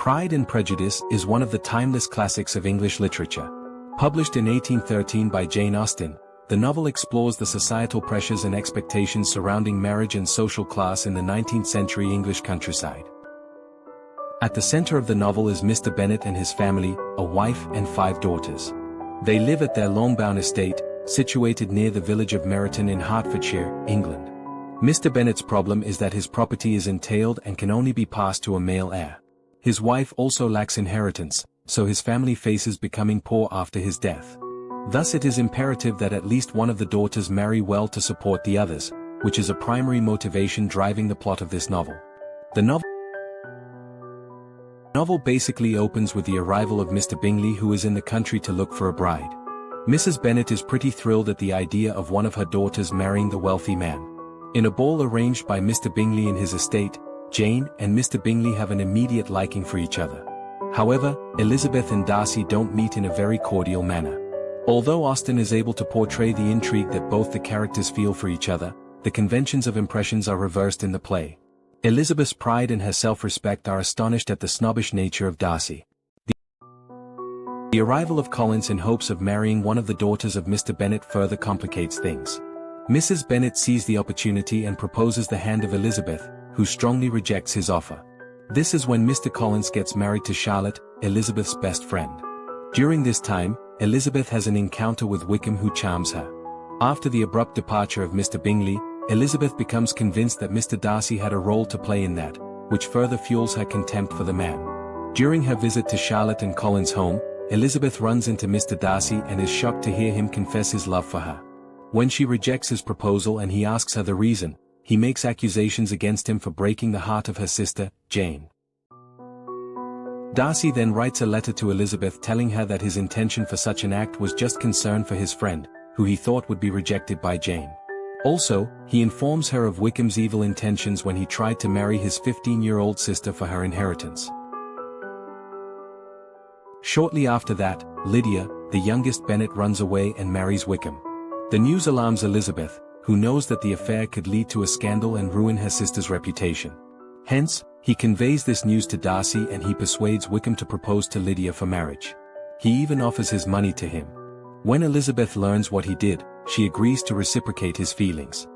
Pride and Prejudice is one of the timeless classics of English literature. Published in 1813 by Jane Austen, the novel explores the societal pressures and expectations surrounding marriage and social class in the 19th century English countryside. At the center of the novel is Mr. Bennet and his family, a wife and 5 daughters. They live at their Longbourn estate, situated near the village of Meryton in Hertfordshire, England. Mr. Bennet's problem is that his property is entailed and can only be passed to a male heir. His wife also lacks inheritance, so his family faces becoming poor after his death. Thus it is imperative that at least one of the daughters marry well to support the others, which is a primary motivation driving the plot of this novel. The novel basically opens with the arrival of Mr. Bingley, who is in the country to look for a bride. Mrs. Bennet is pretty thrilled at the idea of one of her daughters marrying the wealthy man. In a ball arranged by Mr. Bingley in his estate, Jane and Mr. Bingley have an immediate liking for each other. However, Elizabeth and Darcy don't meet in a very cordial manner. Although Austen is able to portray the intrigue that both the characters feel for each other, the conventions of impressions are reversed in the play. Elizabeth's pride and her self-respect are astonished at the snobbish nature of Darcy. The arrival of Collins in hopes of marrying one of the daughters of Mr. Bennet further complicates things. Mrs. Bennet sees the opportunity and proposes the hand of Elizabeth, who strongly rejects his offer. This is when Mr. Collins gets married to Charlotte, Elizabeth's best friend. During this time, Elizabeth has an encounter with Wickham, who charms her. After the abrupt departure of Mr. Bingley, Elizabeth becomes convinced that Mr. Darcy had a role to play in that, which further fuels her contempt for the man. During her visit to Charlotte and Collins' home, Elizabeth runs into Mr. Darcy and is shocked to hear him confess his love for her. When she rejects his proposal and he asks her the reason, he makes accusations against him for breaking the heart of her sister, Jane. Darcy then writes a letter to Elizabeth telling her that his intention for such an act was just concern for his friend, who he thought would be rejected by Jane. Also, he informs her of Wickham's evil intentions when he tried to marry his 15-year-old sister for her inheritance. Shortly after that, Lydia, the youngest Bennet, runs away and marries Wickham. The news alarms Elizabeth, who knows that the affair could lead to a scandal and ruin her sister's reputation. Hence, he conveys this news to Darcy and he persuades Wickham to propose to Lydia for marriage. He even offers his money to him. When Elizabeth learns what he did, she agrees to reciprocate his feelings.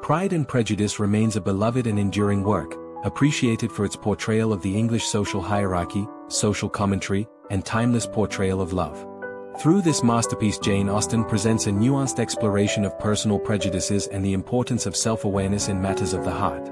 Pride and Prejudice remains a beloved and enduring work, appreciated for its portrayal of the English social hierarchy, social commentary, and timeless portrayal of love. Through this masterpiece, Jane Austen presents a nuanced exploration of personal prejudices and the importance of self-awareness in matters of the heart.